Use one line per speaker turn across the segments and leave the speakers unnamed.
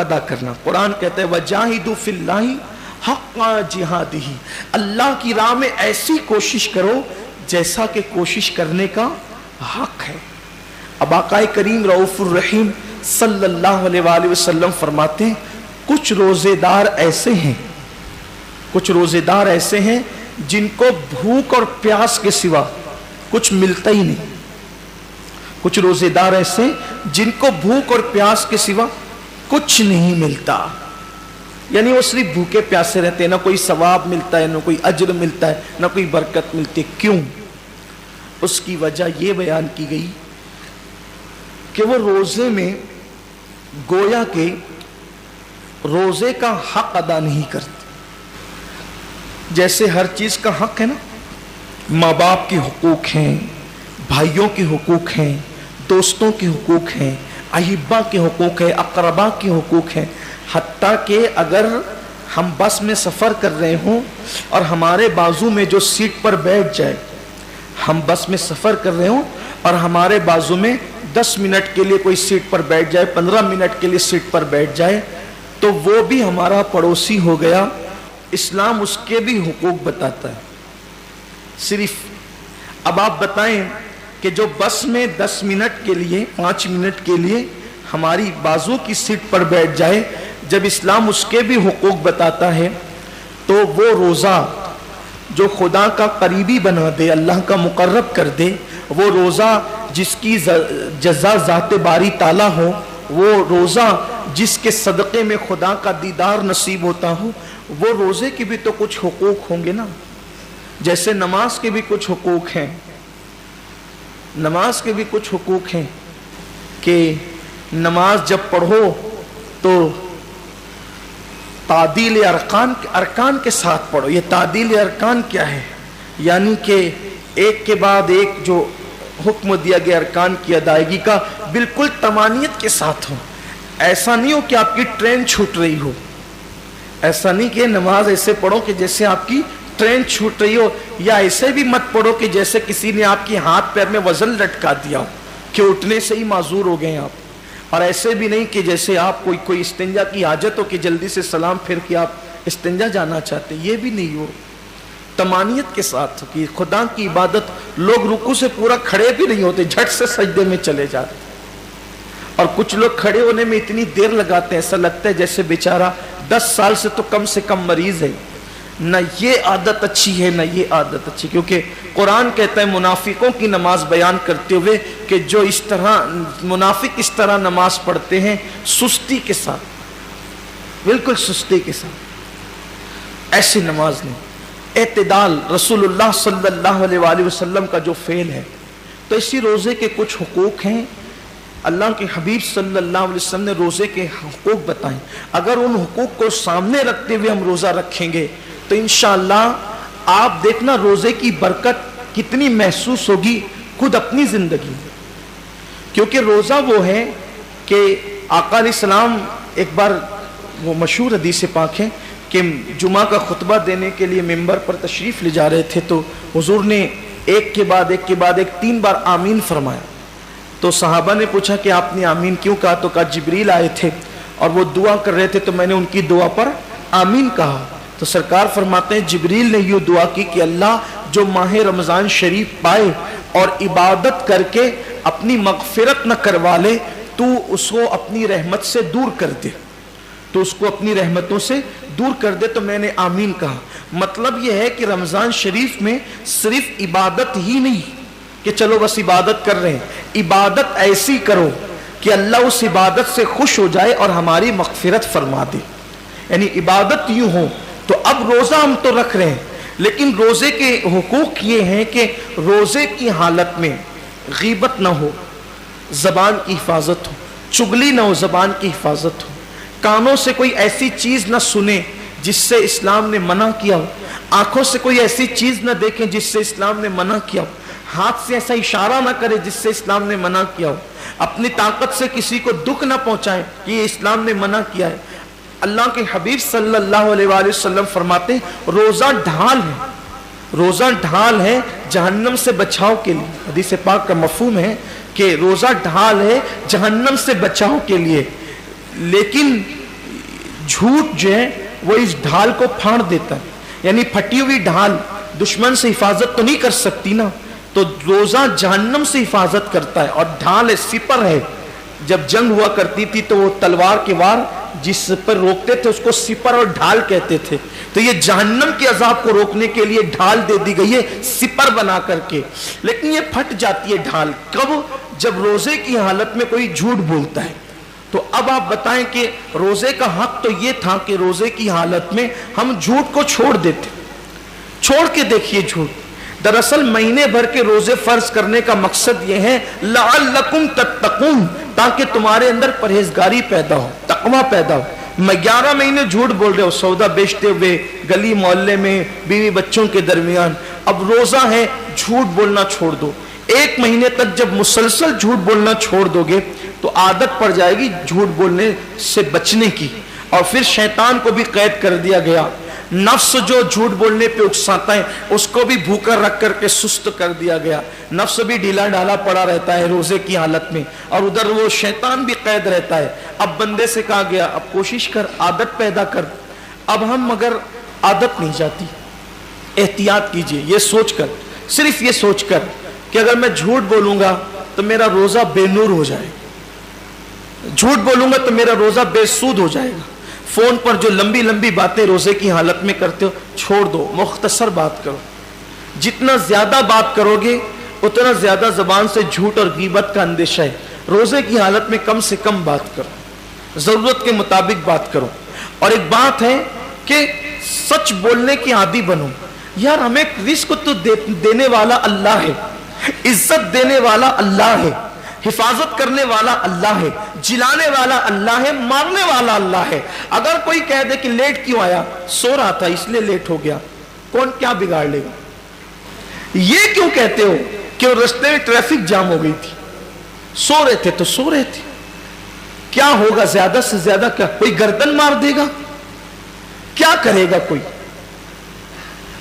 ادا کرنا. قرآن کہتا ہے وجاہدوا فی اللہ حق جہادہ، اللہ کی راہ میں ایسی کوشش کرو جیسا کہ کوشش کرنے کا حق ہے. اب آقا کریم رؤوف الرحیم صلی اللہ علیہ وآلہ وسلم فرماتے ہیں کچھ روزے دار ایسے ہیں جن کو بھوک اور پیاس کے سوا کچھ ملتا ہی نہیں. کچھ روزے دار ایسے جن کو بھوک اور پیاس کے سوا کچھ نہیں ملتا، یعنی وہ صرف بھوکے پیاسے رہتے ہیں، نہ کوئی ثواب ملتا ہے، نہ کوئی اجر ملتا ہے، نہ کوئی برکت ملتی. کیوں؟ اس کی وجہ یہ بیان کی گئی کہ وہ روزے میں گویا کہ روزے کا حق ادا نہیں کرتے. جیسے ہر چیز کا حق ہے نا، ماں باپ کے حقوق ہیں، بھائیوں کے حقوق ہیں، دوستوں کے حقوق ہیں، احبا کے حقوق ہیں، اقربا کے حقوق ہیں. حتیٰ کہ اگر ہم بس میں سفر کر رہے ہوں اور ہمارے بازو میں جو سیٹ پر بیٹھ جائے، ہم بس میں سفر کر رہے ہوں اور ہمارے بازو میں 10 منٹ کے لیے کوئی سیٹ پر بیٹھ جائے، 15 منٹ کے لیے سیٹ پر بیٹھ جائے، تو وہ بھی ہمارا پڑوسی ہو گیا. اسلام اس کے بھی حقوق بتاتا ہے. صرف اب آپ بتائیں کہ جو بس میں 10 منٹ کے لیے 5 منٹ کے لیے ہماری بازو کی سیٹ پر بیٹھ جائے، جب اسلام اس کے بھی حقوق بتاتا ہے تو وہ روزہ جو خدا کا قریبی بنا دے، اللہ کا مقرب کر دے، وہ روزہ جس کی جزا ذات باری تعالیٰ ہو، وہ روزہ جس کے صدقے میں خدا کا دیدار نصیب ہوتا ہو، وہ روزے کی بھی تو کچھ حقوق ہوں گے نا. جیسے نماز کے بھی کچھ حقوق ہیں، نماز کے بھی کچھ حقوق ہیں کہ نماز جب پڑھو تو تعدیل ارکان کے ساتھ پڑھو. یہ تعدیل ارکان کیا ہے؟ یعنی کہ ایک کے بعد ایک جو حکم دیا گیا ارکان کی ادائیگی کا بالکل تمانیت کے ساتھ ہو. ایسا نہیں ہو کہ آپ کی ٹرین چھوٹ رہی ہو، ایسا نہیں کہ نماز ایسے پڑھو کہ جیسے آپ کی ٹرین چھوٹ رہی ہو، یا ایسے بھی مت پڑھو کہ جیسے کسی نے آپ کی ہاتھ پیر میں وزن لٹکا دیا ہو کہ اٹھنے سے ہی معذور ہو گئے آپ. اور ایسے بھی نہیں کہ جیسے آپ کوئی استنجا کی حاجت ہو کہ جلدی سے سلام پھر کے آپ استنجا جانا چاہتے، یہ بھی نہیں ہو. تمانیت کے ساتھ کہ خدا کی عبادت لوگ رکوع سے پورا کھڑے بھی نہیں ہوتے، جھٹ سے سجدے میں چلے جاتے. اور کچھ لوگ کھڑے ہونے میں اتنی دیر لگاتے ہیں، ایسا لگتا ہے جیسے بیچارہ 10 سال سے کم مریض ہے. نہ یہ عادت اچھی ہے، نہ یہ عادت اچھی. کیونکہ قرآن کہتا ہے منافقوں کی نماز بیان کرتے ہوئے کہ جو اس طرح منافق اس طرح نماز پڑھتے ہیں سستی کے ساتھ، بالکل سستی کے ساتھ. ایسی نماز نہیں. اعتدال رسول اللہ صلی اللہ علیہ وآلہ وسلم کا جو فعل ہے. تو اسی روزے کے کچھ حقوق ہیں. اللہ کے حبیب صلی اللہ علیہ وسلم نے روزے کے حقوق بتائیں. اگر ان حقوق کو سامنے رکھتے ہوئے ہم روزہ رکھیں گے تو انشاءاللہ آپ دیکھنا روزے کی برکت کتنی محسوس ہوگی خود اپنی زندگی میں. کیونکہ روزہ وہ ہے کہ آقا علیہ السلام ایک بار، وہ مشہور حدیث پاک ہے کہ جمعہ کا خطبہ دینے کے لیے ممبر پر تشریف لے جا رہے تھے تو حضور نے ایک کے بعد ایک 3 بار آمین فرمایا. تو صحابہ نے پوچھا کہ آپ نے آمین کیوں کہا؟ تو کہا جبریل آئے تھے اور وہ دعا کر رہے تھے تو میں نے ان کی دعا پر آمین کہا. تو سرکار فرماتے ہیں جبریل نے یہ دعا کی کہ اللہ جو ماہ رمضان شریف پائے اور عبادت کر کے اپنی مغفرت نہ کروا لے، تو اس کو اپنی رحمت سے دور کر دے، تو اس کو اپنی رحمتوں سے دور کر دے. تو میں نے آمین کہا. مطلب یہ ہے کہ رمضان شریف میں صرف عبادت ہی نہیں کہ چلو بس عبادت کر رہے ہیں، عبادت ایسی کرو کہ اللہ اس عبادت سے خوش ہو جائے اور ہماری مغفرت فرما دے. یعنی عبادت یوں ہو. تو اب روزہ ہم تو رکھ رہے ہیں، لیکن روزے کے حقوق یہ ہیں کہ روزے کی حالت میں غیبت نہ ہو، زبان کی حفاظت ہو، چغلی نہ ہو، زبان کی حفاظت ہو، کانوں سے کوئی ایسی چیز نہ سنے جس سے اسلام نے منع کیا ہو، آنکھوں سے کوئی ایسی چیز نہ دیکھیں جس سے اسلام نے منع کیا ہو، ہاتھ سے ایسا اشارہ نہ کرے جس سے اسلام نے منع کیا ہو، اپنی طاقت سے کسی کو دکھ نہ پہنچائیں کہ یہ اسلام نے منع کیا ہے. اللہ کے حبیب صلی اللہ علیہ وآلہ وسلم فرماتے ہیں روزہ ڈھال ہے، روزہ ڈھال ہے جہنم سے بچاؤ کے لیے. حدیث پاک کا مفہوم ہے کہ روزہ ڈھال ہے جہنم سے بچاؤ کے لیے. لیکن झूठ जो है वो इस ढाल को फाड़ देता है, यानी फटी हुई ढाल दुश्मन से हिफाजत तो नहीं कर सकती ना, तो रोजा जहन्नम से हिफाजत करता है। और ढाल है, सिपर है, जब जंग हुआ करती थी तो वो तलवार के वार जिस पर रोकते थे उसको सिपर और ढाल कहते थे। तो ये जहन्नम के अजाब को रोकने के लिए ढाल दे दी गई है सिपर बना करके, लेकिन ये फट जाती है ढाल कब? जब रोजे की हालत में कोई झूठ बोलता है। तो अब आप बताएं कि रोजे का हक तो ये था कि रोजे की हालत में हम झूठ को छोड़ देते। छोड़ के देखिए झूठ। दरअसल महीने भर के रोजे फर्ज करने का मकसद यह है लअल्लकुम तत्तकून, ताकि तुम्हारे अंदर परहेजगारी पैदा हो, तकवा पैदा हो। मैं 11 महीने झूठ बोल रहे हो सौदा बेचते हुए गली मोहल्ले में बीवी बच्चों के दरमियान, अब रोजा है झूठ बोलना छोड़ दो। 1 महीने तक जब मुसलसल झूठ बोलना छोड़ दोगे तो आदत पड़ जाएगी झूठ बोलने से बचने की, और फिर शैतान को भी कैद कर दिया गया। नफ्स जो झूठ बोलने पे उकसाता है उसको भी भूखा रख करके सुस्त कर दिया गया। नफ्स भी ढीला ढाला पड़ा रहता है रोजे की हालत में, और उधर वो शैतान भी कैद रहता है। अब बंदे से कहा गया अब कोशिश कर, आदत पैदा कर। अब हम मगर आदत नहीं जाती। एहतियात कीजिए, ये सोचकर, सिर्फ ये सोचकर कि अगर मैं झूठ बोलूंगा तो मेरा रोजा बेनूर हो जाएगा, झूठ बोलूंगा तो मेरा रोजा बेसूद हो जाएगा। फोन पर जो लंबी लंबी बातें रोजे की हालत में करते हो छोड़ दो, मुख्तसर बात करो। जितना ज्यादा बात करोगे उतना ज्यादा जबान से झूठ और गीबत का अंदेशा है। रोजे की हालत में कम से कम बात करो, जरूरत के मुताबिक बात करो। और एक बात है कि सच बोलने के आदी बनो। यार हमें रिस्क तो देने वाला अल्लाह है, इज्जत देने वाला अल्लाह है, हिफाजत करने वाला अल्लाह है, जिलाने वाला अल्लाह है, मारने वाला अल्लाह है। अगर कोई कह दे कि लेट क्यों आया, सो रहा था इसलिए लेट हो गया, कौन क्या बिगाड़ लेगा? ये क्यों कहते हो कि रास्ते में ट्रैफिक जाम हो गई थी, सो रहे थे तो सो रहे थे, क्या होगा? ज्यादा से ज्यादा क्या, कोई गर्दन मार देगा? क्या करेगा कोई?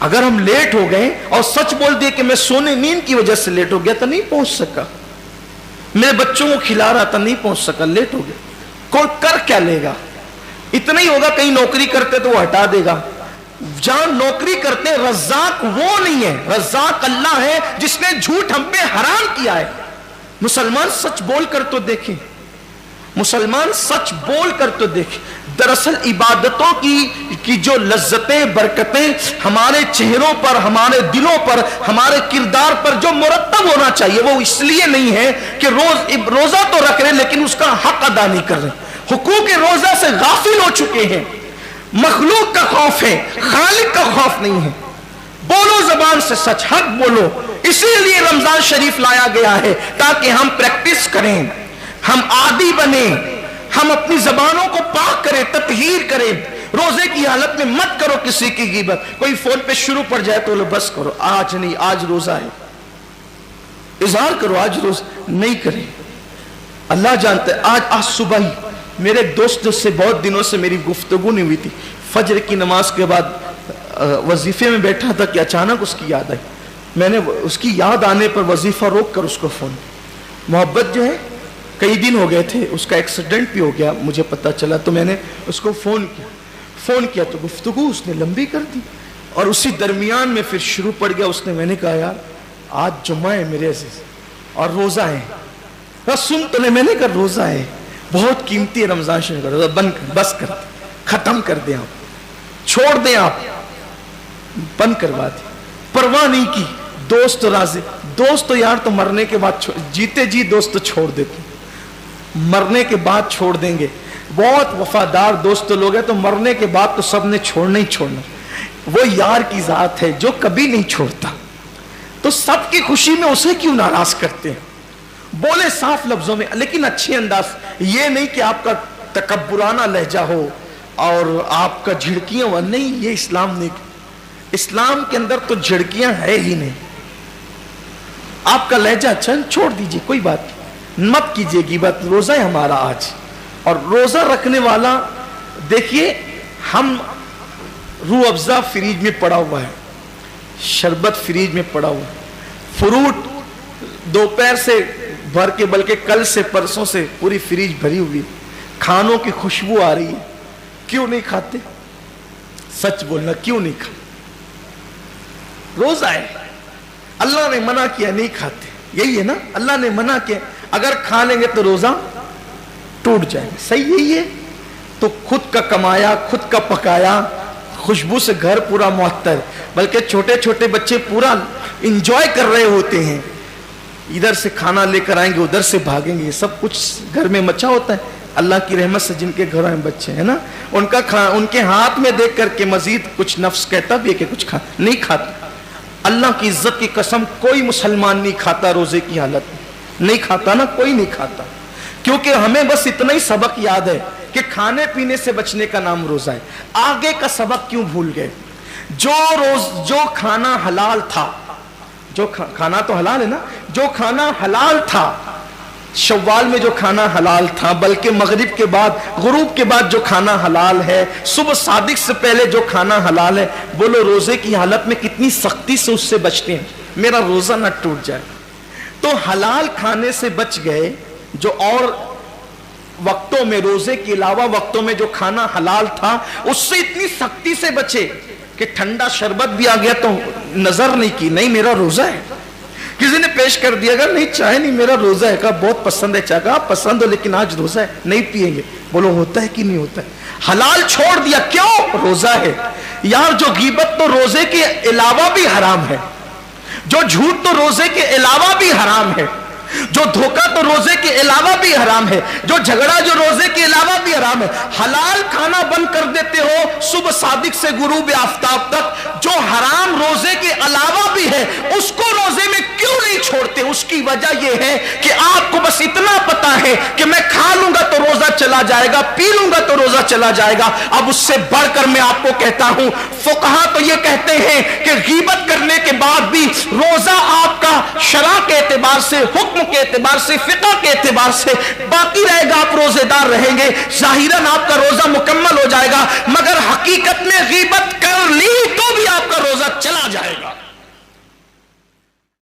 अगर हम लेट हो गए और सच बोल दिए कि मैं सोने नींद की वजह से लेट हो गया तो नहीं पहुंच सका, मेरे बच्चों को खिला रहा था नहीं पहुंच सका, लेट हो गया, कोई कर क्या लेगा? इतना ही होगा कहीं नौकरी करते तो वो हटा देगा। जहां नौकरी करते रज़्ज़ाक वो नहीं है, रज़्ज़ाक अल्लाह है जिसने झूठ हम पे हराम किया है। मुसलमान सच बोल कर तो देखें, मुसलमान सच बोल कर तो देखें। दरअसल इबादतों की जो लज्जतें बरकतें हमारे चेहरों पर, हमारे दिलों पर, हमारे किरदार पर जो मुरत्तब होना चाहिए वो इसलिए नहीं है कि रोजा तो रख रहे लेकिन उसका हक अदा नहीं कर रहे, हुकूक रोजा से गाफिल हो चुके हैं। मखलूक का खौफ है, खालिक का खौफ नहीं है। बोलो जबान से सच, हक बोलो। इसीलिए रमजान शरीफ लाया गया है ताकि हम प्रैक्टिस करें, हम आदी बने, हम अपनी जबानों को पाक करें, ततहीर करें। रोजे की हालत में मत करो किसी की गीबत। कोई फोन पे शुरू पड़ जाए तो लो बस करो, आज नहीं, आज रोजा है, इजहार करो आज रोज नहीं करें। अल्लाह जानता है। आज सुबह ही मेरे दोस्त से बहुत दिनों से मेरी गुफ्तगू नहीं हुई थी, फजर की नमाज के बाद वजीफे में बैठा था कि अचानक उसकी याद आई। मैंने उसकी याद आने पर वजीफा रोक कर उसको फोन, मोहब्बत जो है कई दिन हो गए थे, उसका एक्सीडेंट भी हो गया मुझे पता चला, तो मैंने उसको फोन किया तो गुफ्तगू उसने लंबी कर दी और उसी दरमियान में फिर शुरू पड़ गया उसने। मैंने कहा यार आज जुम्मा है मेरे अजीज और रोजा है, सुन तो मैंने कहा रोजा है, बहुत कीमती है रमजान शरीफ का रोजा, बस कर, खत्म कर दे, आप छोड़ दें, आप बंद करवा दे, परवाह नहीं की। दोस्त राजी, दोस्त तो यार तो मरने के बाद, जीते जी दोस्त तो छोड़ देते, मरने के बाद छोड़ देंगे। बहुत वफादार दोस्त लोग हैं तो मरने के बाद तो सबने छोड़ना ही छोड़ना। वो यार की जात है जो कभी नहीं छोड़ता, तो सबकी खुशी में उसे क्यों नाराज करते हैं? बोले साफ लफ्जों में लेकिन अच्छे अंदाज, ये नहीं कि आपका तकब्बुराना लहजा हो और आपका झिड़कियां हो, नहीं, ये इस्लाम नहीं। इस्लाम के अंदर तो झिड़कियां है ही नहीं। आपका लहजा अच्छा, छोड़ दीजिए, कोई बात मत कीजिएगी बात। रोजा है हमारा आज, और रोजा रखने वाला देखिए, हम रूह अफ़ज़ा फ्रिज में पड़ा हुआ है, शरबत फ्रिज में पड़ा हुआ है, फ्रूट दोपहर से भर के, बल्कि कल से परसों से पूरी फ्रिज भरी हुई, खानों की खुशबू आ रही है, क्यों नहीं खाते? सच बोलना, क्यों नहीं खाते? रोजा है, अल्लाह ने मना किया, नहीं खाते, यही है ना? अल्लाह ने मना किया, अगर खा लेंगे तो रोजा टूट जाएगा, सही यही है। तो खुद का कमाया, खुद का पकाया, खुशबू से घर पूरा मुअत्तर, बल्कि छोटे छोटे बच्चे पूरा इंजॉय कर रहे होते हैं, इधर से खाना लेकर आएंगे, उधर से भागेंगे, सब कुछ घर में मचा होता है। अल्लाह की रहमत से जिनके घरों में बच्चे हैं ना, उनके हाथ में देख करके मजीद कुछ नफ्स कहता भी है कि कुछ नहीं खाता। अल्लाह की इज्जत की कसम, कोई मुसलमान नहीं खाता रोजे की हालत में, नहीं खाता ना, कोई नहीं खाता, क्योंकि हमें बस इतना ही सबक याद है कि खाने पीने से बचने का नाम रोजा है। आगे का सबक क्यों भूल गए? जो खाना हलाल था, खाना तो हलाल है ना, जो खाना हलाल था शव्वाल में, जो खाना हलाल था, बल्कि मगरिब के बाद, गुरूब के बाद जो खाना हलाल है, सुबह सादिक से पहले जो खाना हलाल है, बोलो रोजे की हालत में कितनी सख्ती से उससे बचते हैं, मेरा रोजा ना टूट जाए। तो हलाल खाने से बच गए, जो और वक्तों में, रोजे के अलावा वक्तों में जो खाना हलाल था उससे इतनी सख्ती से बचे कि ठंडा शरबत भी आ गया तो नजर नहीं की, नहीं मेरा रोजा है। किसी ने पेश कर दिया, अगर नहीं चाय नहीं मेरा रोजा है, कहा बहुत पसंद है चाय, कहा पसंद हो लेकिन आज रोजा है, नहीं पिएंगे, बोलो होता है कि नहीं होता है? हलाल छोड़ दिया, क्यों? रोजा है यार। जो गीबत तो रोजे के अलावा भी हराम है, जो झूठ तो रोजे के अलावा भी हराम है, जो धोखा तो रोजे के अलावा भी हराम है, जो झगड़ा जो रोजे के अलावा भी हराम है। हलाल खाना बंद कर देते हो सुबह सादिक से गुरूब आफ्ताब तक, जो हराम रोजे के अलावा भी है उसको रोजे में क्यों नहीं छोड़ते? उसकी वजह यह है कि आपको बस इतना पता है कि मैं खा लूंगा तो रोजा चला जाएगा, पी लूंगा तो रोजा चला जाएगा। अब उससे बढ़कर मैं आपको कहता हूं, फुकहा तो यह कहते हैं कि गीबत करने के बाद भी रोजा आपका शरअ के एतबार से, हुक्म के एतबार से, फिक़ह के एतबार से बाकी रहेगा, आप रोजेदार रहेंगे, जाहिरन आपका रोजा मुकम्मल हो जाएगा। मगर हकीकत में गीबत कर ली तो भी आपका रोजा चला जाएगा।